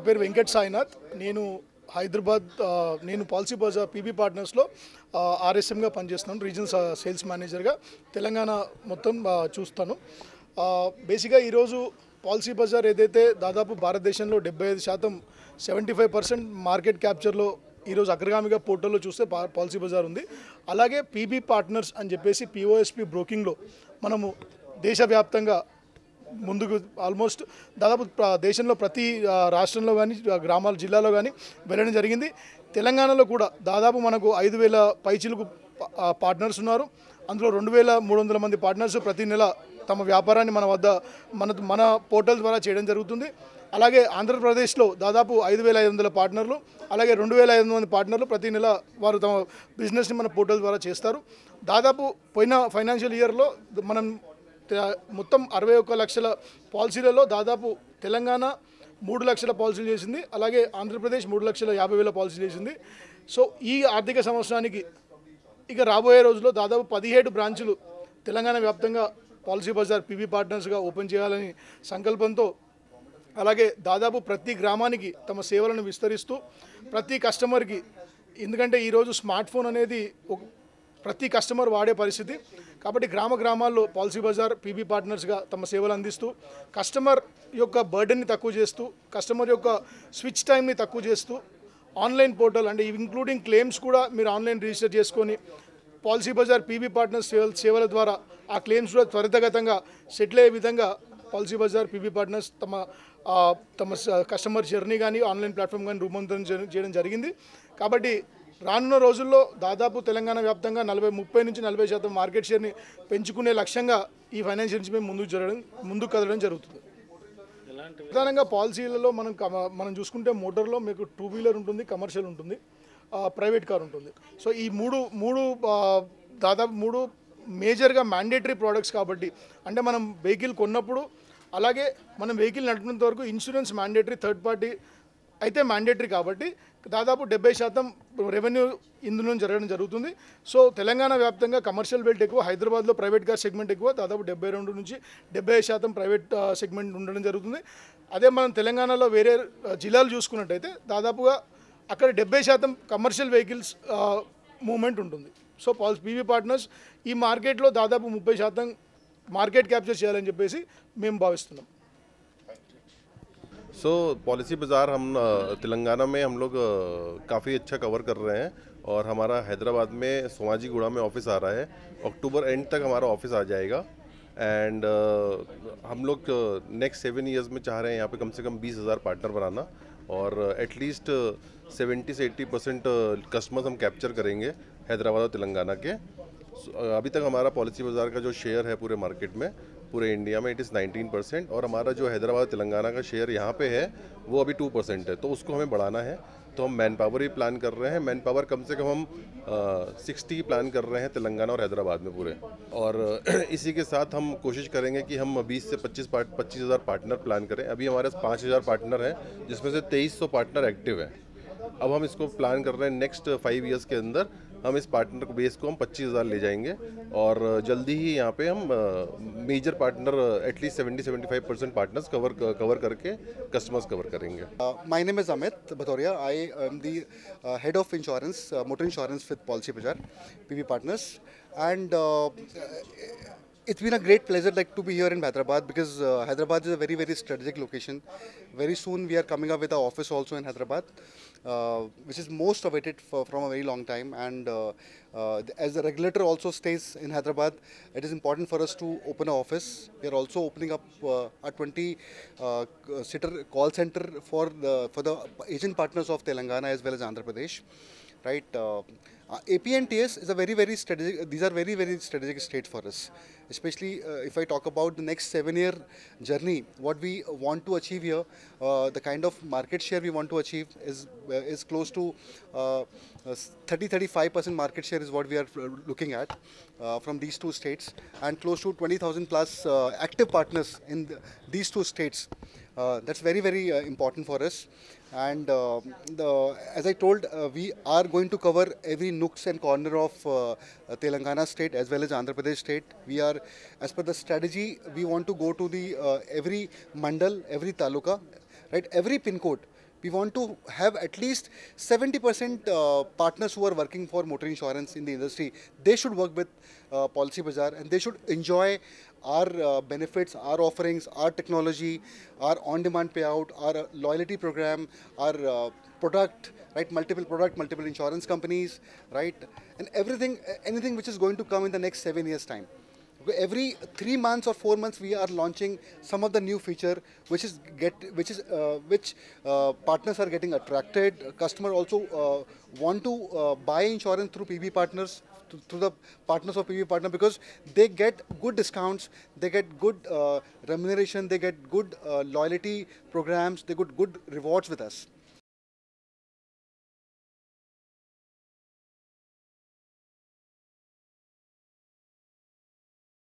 పేరు వెంకట్ సాయినాథ్. నేను హైదరాబాద్ నేను పాలసీ బజార్ పీబీ పార్ట్నర్స్లో ఆర్ఎస్ఎంగా పనిచేస్తున్నాను. రీజనల్ సేల్స్ మేనేజర్గా తెలంగాణ మొత్తం చూస్తాను. బేసిక్గా ఈరోజు పాలసీ బజార్ ఏదైతే దాదాపు భారతదేశంలో 75% 75% మార్కెట్ క్యాప్చర్లో ఈరోజు అగ్రగామిగా పోర్టల్లో చూస్తే పాలసీ బజార్ ఉంది. అలాగే పీబీ పార్ట్నర్స్ అని చెప్పేసి పిఓఎస్పి బ్రోకింగ్లో మనము దేశవ్యాప్తంగా ముందుకు ఆల్మోస్ట్ దాదాపు దేశంలో ప్రతి రాష్ట్రంలో కానీ గ్రామాల జిల్లాలో కానీ వెళ్ళడం జరిగింది. తెలంగాణలో కూడా దాదాపు మనకు 5,000 పైచిలకు పార్ట్నర్స్ ఉన్నారు. అందులో 2,300 మంది పార్ట్నర్స్ ప్రతి నెల తమ వ్యాపారాన్ని మన పోర్టల్ ద్వారా చేయడం జరుగుతుంది. అలాగే ఆంధ్రప్రదేశ్లో దాదాపు 5,500 పార్ట్నర్లు, అలాగే 2,500 మంది పార్ట్నర్లు ప్రతి నెల వారు తమ బిజినెస్ని మన పోర్టల్ ద్వారా చేస్తారు. దాదాపు పోయిన ఫైనాన్షియల్ ఇయర్లో మనం మొత్తం 61 లక్షల పాలసీలలో దాదాపు తెలంగాణ 3 లక్షల పాలసీలు చేసింది. అలాగే ఆంధ్రప్రదేశ్ 3,50,000 పాలసీలు చేసింది. సో ఈ ఆర్థిక సంవత్సరానికి ఇక రాబోయే రోజుల్లో దాదాపు 17 బ్రాంచులు తెలంగాణ వ్యాప్తంగా పాలసీ బజార్ పీబీ పార్ట్నర్స్గా ఓపెన్ చేయాలని సంకల్పంతో, అలాగే దాదాపు ప్రతి గ్రామానికి తమ సేవలను విస్తరిస్తూ ప్రతి కస్టమర్కి, ఎందుకంటే ఈరోజు స్మార్ట్ ఫోన్ అనేది ప్రతి కస్టమర్ వాడే పరిస్థితి కాబట్టి గ్రామాల్లో పాలసీ బజార్ పీబీ పార్ట్నర్స్గా తమ సేవలు అందిస్తూ కస్టమర్ యొక్క బర్డెన్ని తక్కువ చేస్తూ, కస్టమర్ యొక్క స్విచ్ టైంని తక్కువ చేస్తూ, ఆన్లైన్ పోర్టల్ అంటే ఇంక్లూడింగ్ క్లెయిమ్స్ కూడా మీరు ఆన్లైన్ రిజిస్టర్ చేసుకొని పాలసీ బజార్ పీబీ పార్ట్నర్స్ సేవల ద్వారా ఆ క్లెయిమ్స్ కూడా త్వరితగతంగా సెటిల్ అయ్యే విధంగా పాలసీ బజార్ పీబీ పార్ట్నర్స్ తమ కస్టమర్ జర్నీ కానీ ఆన్లైన్ ప్లాట్ఫామ్ కానీ రూపొందనం చేయడం జరిగింది. కాబట్టి రానున్న రోజుల్లో దాదాపు తెలంగాణ వ్యాప్తంగా 30 నుంచి 40% మార్కెట్ షేర్ని పెంచుకునే లక్ష్యంగా ఈ ఫైనాన్షియల్ నుంచి మేము ముందుకు కదలడం జరుగుతుంది. ప్రధానంగా పాలసీలలో మనం చూసుకుంటే మోటార్లో మీకు 2 వీలర్ ఉంటుంది, కమర్షియల్ ఉంటుంది, ప్రైవేట్ కార్ ఉంటుంది. సో ఈ దాదాపు మూడు మేజర్గా మ్యాండేటరీ ప్రోడక్ట్స్ కాబట్టి, అంటే మనం వెహికల్ కొన్నప్పుడు అలాగే మనం వెహికల్ నడిపినంత వరకు ఇన్సూరెన్స్ మ్యాండేటరీ, థర్డ్ పార్టీ అయితే మ్యాండేటరీ కాబట్టి దాదాపు 70% రెవెన్యూ ఇందులో జరగడం జరుగుతుంది. సో తెలంగాణ వ్యాప్తంగా కమర్షియల్ బెల్ట్ ఎక్కువ, హైదరాబాద్లో ప్రైవేట్ కార్ సెగ్మెంట్ ఎక్కువ, దాదాపు 72 నుంచి 75% ప్రైవేట్ సెగ్మెంట్ ఉండడం జరుగుతుంది. అదే మనం తెలంగాణలో వేరే జిల్లాలు చూసుకున్నట్టయితే దాదాపుగా అక్కడ 70% కమర్షియల్ వెహికల్స్ మూవ్మెంట్ ఉంటుంది. సో పీబీ పార్ట్నర్స్ ఈ మార్కెట్లో దాదాపు 30% మార్కెట్ క్యాప్చర్ చేయాలని చెప్పేసి మేము భావిస్తున్నాం. सो पॉलिसी बाज़ार हम तेलंगाना में हम लोग काफ़ी अच्छा कवर कर रहे हैं और हमारा हैदराबाद में सोमाजीगुड़ा में ऑफिस आ रहा है. अक्टूबर एंड तक हमारा ऑफिस आ जाएगा एंड हम लोग नेक्स्ट 7 ईयर्स में चाह रहे हैं यहाँ पे कम से कम 20,000 पार्टनर बनाना और एटलीस्ट 70 से 80% कस्टमर्स हम कैप्चर करेंगे हैदराबाद और तेलंगाना के. अभी तक हमारा पॉलिसी बाज़ार का जो शेयर है पूरे मार्केट में, पूरे इंडिया में, इट इज़ 19% और हमारा जो हैदराबाद तेलंगाना का शेयर यहाँ पे है वो अभी 2% है. तो उसको हमें बढ़ाना है. तो हम मैन पावर ही प्लान कर रहे हैं. मैन पावर कम से कम हम 60 प्लान कर रहे हैं तेलंगाना और हैदराबाद में पूरे. और इसी के साथ हम कोशिश करेंगे कि हम 20 से 25,000 पार्टनर प्लान करें. अभी हमारे 5,000 पार्टनर हैं जिसमें से 2,300 पार्टनर एक्टिव हैं. अब हम इसको प्लान कर रहे हैं नेक्स्ट 5 ईयर्स के अंदर हम इस पार्टनर बेस को हम 25,000 ले जाएंगे और जल्दी ही यहाँ पे हम major partner at least 70-75% partners cover करके कस्टमर्स कवर करेंगे. My name is Amit Bhadoria. I am the head of insurance, motor insurance with Policy Bazaar PB Partners, and it's been a great pleasure to be here in Hyderabad because Hyderabad is a very, very strategic location. Very soon we are coming up with our office also in Hyderabad, which is most awaited from a very long time. And as the regulator also stays in Hyderabad, it is important for us to open an office. We are also opening up a 20-seater call center for the agent partners of Telangana as well as Andhra Pradesh. Right? AP and TS is a very, very strategic. These are very, very strategic states for us. Especially if I talk about the next 7-year journey, what we want to achieve here, the kind of market share we want to achieve is close to 30-35% market share is what we are looking at from these two states, and close to 20,000 plus active partners in these two states. That's very, very important for us. And as I told, we are going to cover every nooks and corner of Telangana state as well as Andhra Pradesh state. We are, as per the strategy, we want to go to the every mandal, every taluka, right? Every pin code. We want to have at least 70% partners who are working for motor insurance in the industry. They should work with Policy Bazaar, and they should enjoy our benefits, our offerings, our technology, our on-demand payout, our loyalty program, our product, right? Multiple product, multiple insurance companies, right? And everything, anything which is going to come in the next 7 years' time. Every 3 months or 4 months, we are launching some of the new feature, which partners are getting attracted. Customer also want to buy insurance through PB partners, through the partners of PB partner, because they get good discounts, they get good remuneration, they get good loyalty programs, they get good rewards with us.